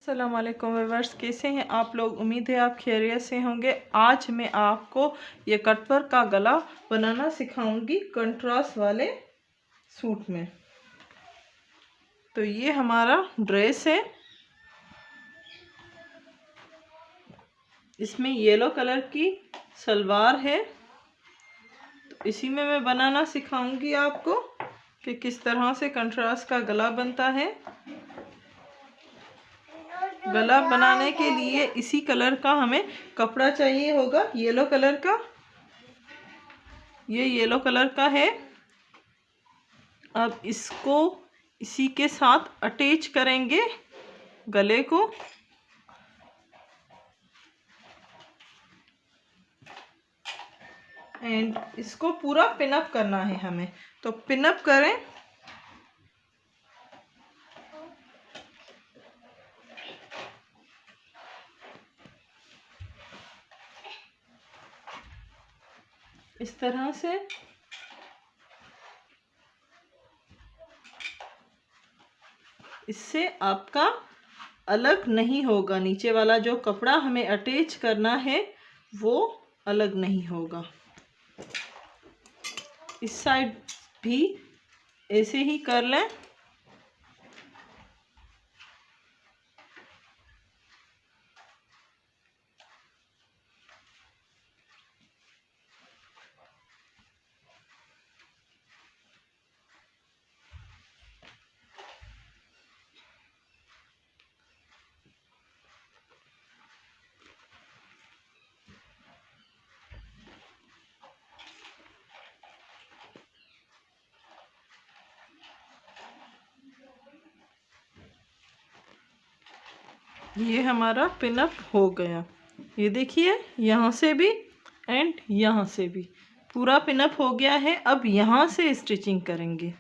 अस्सलाम वालेकुम व्यूअर्स, कैसे हैं आप लोग। उम्मीद है आप खैरियत से होंगे। आज मैं आपको ये कटवर्क का गला बनाना सिखाऊंगी कंट्रास्ट वाले सूट में। तो ये हमारा ड्रेस है, इसमें येलो कलर की सलवार है। तो इसी में मैं बनाना सिखाऊंगी आपको कि किस तरह से कंट्रास्ट का गला बनता है। गला बनाने के लिए इसी कलर का हमें कपड़ा चाहिए होगा, येलो कलर का। ये येलो कलर का है। अब इसको इसी के साथ अटैच करेंगे गले को। एंड इसको पूरा पिनअप करना है हमें। तो पिनअप करें। इस तरह से इससे आपका अलग नहीं होगा, नीचे वाला जो कपड़ा हमें अटैच करना है वो अलग नहीं होगा। इस साइड भी ऐसे ही कर लें। ये हमारा पिनअप हो गया। ये देखिए, यहाँ से भी एंड यहाँ से भी पूरा पिनअप हो गया है। अब यहाँ से स्टिचिंग करेंगे।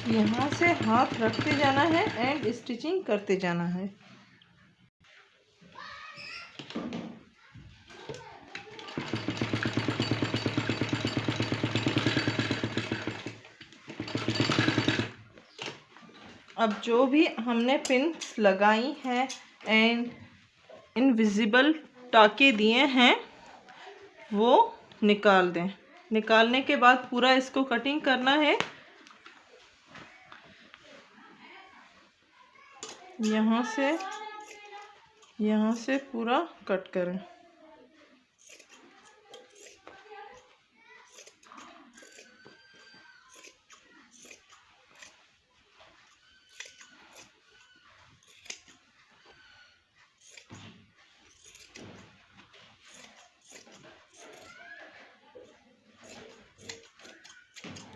यहाँ से हाथ रखते जाना है एंड स्टिचिंग करते जाना है। अब जो भी हमने पिन्स लगाई हैं एंड इनविजिबल टाके दिए हैं वो निकाल दें। निकालने के बाद पूरा इसको कटिंग करना है। यहाँ से पूरा कट करें।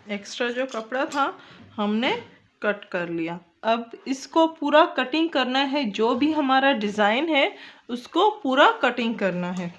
एक्स्ट्रा जो कपड़ा था हमने कट कर लिया। अब इसको पूरा कटिंग करना है। जो भी हमारा डिज़ाइन है उसको पूरा कटिंग करना है।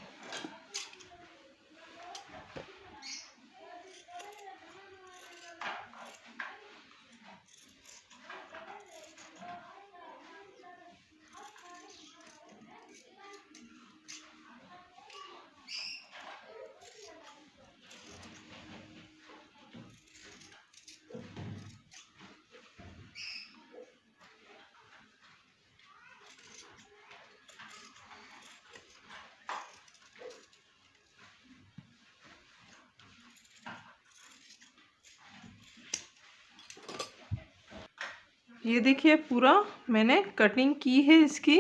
ये देखिए, पूरा मैंने कटिंग की है इसकी।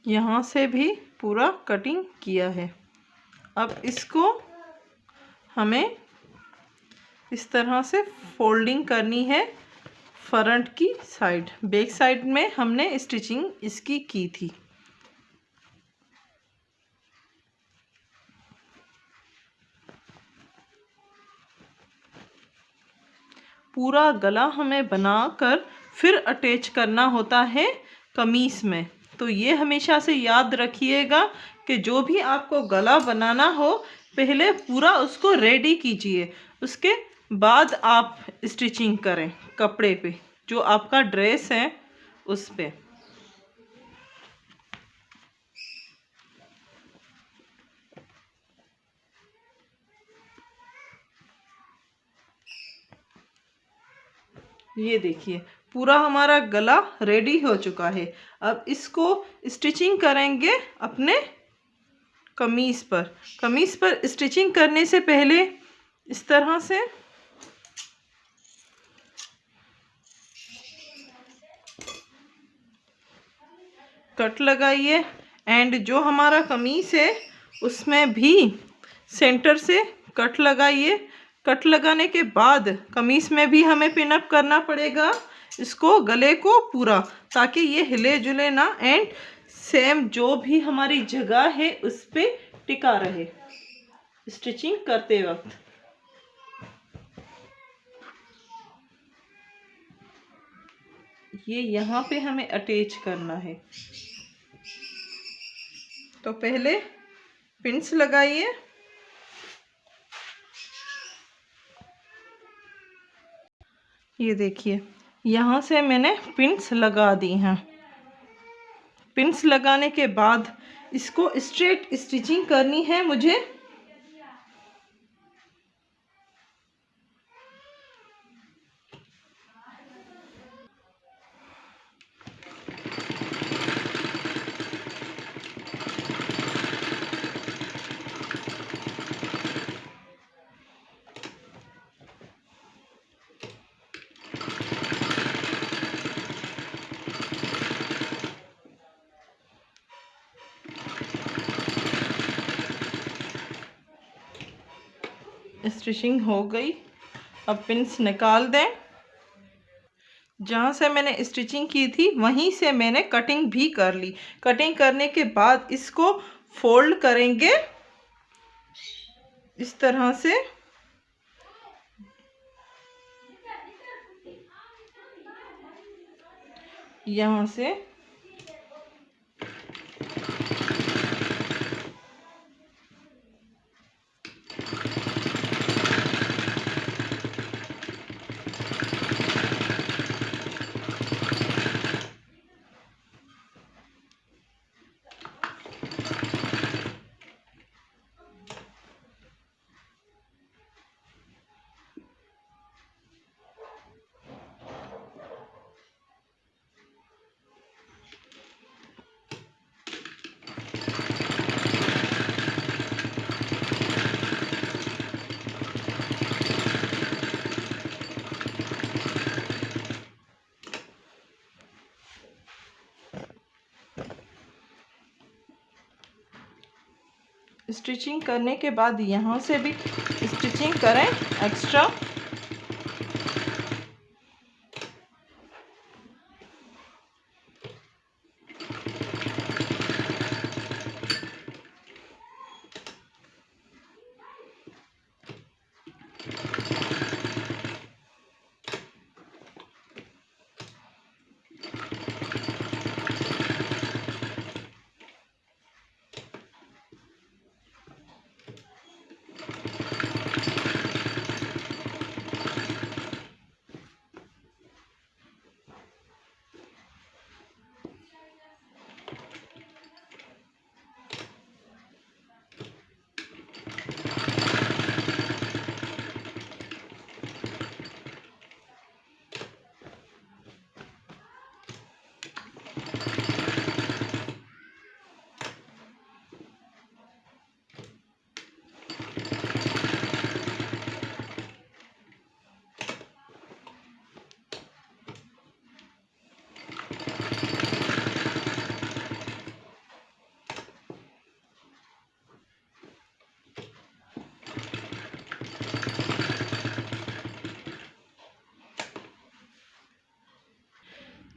यहाँ से भी पूरा कटिंग किया है। अब इसको हमें इस तरह से फोल्डिंग करनी है फ्रंट की साइड। बैक साइड में हमने स्टिचिंग इसकी की थी। पूरा गला हमें बनाकर फिर अटैच करना होता है कमीज में। तो ये हमेशा से याद रखिएगा कि जो भी आपको गला बनाना हो पहले पूरा उसको रेडी कीजिए, उसके बाद आप स्टिचिंग करें कपड़े पे, जो आपका ड्रेस है उस पे। ये देखिए पूरा हमारा गला रेडी हो चुका है। अब इसको स्टिचिंग करेंगे अपने कमीज पर। कमीज पर स्टिचिंग करने से पहले इस तरह से कट लगाइए। एंड जो हमारा कमीज है उसमें भी सेंटर से कट लगाइए। कट लगाने के बाद कमीज में भी हमें पिन अप करना पड़ेगा इसको, गले को पूरा, ताकि ये हिले जुले ना एंड सेम जो भी हमारी जगह है उस पे टिका रहे स्टिचिंग करते वक्त। ये यहाँ पे हमें अटैच करना है। तो पहले पिन्स लगाइए। ये देखिए यहाँ से मैंने पिन्स लगा दी हैं। पिन्स लगाने के बाद इसको स्ट्रेट स्टिचिंग करनी है मुझे। स्टिचिंग हो गई। अब पिन्स निकाल दें। जहाँ से मैंने स्टिचिंग की थी वहीं से मैंने कटिंग भी कर ली। कटिंग करने के बाद इसको फोल्ड करेंगे इस तरह से। यहाँ से स्टिचिंग करने के बाद यहाँ से भी स्टिचिंग करें एक्स्ट्रा।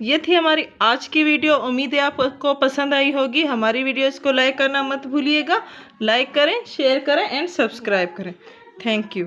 ये थी हमारी आज की वीडियो। उम्मीद है आपको पसंद आई होगी। हमारी वीडियोस को लाइक करना मत भूलिएगा। लाइक करें, शेयर करें एंड सब्सक्राइब करें। Thank you.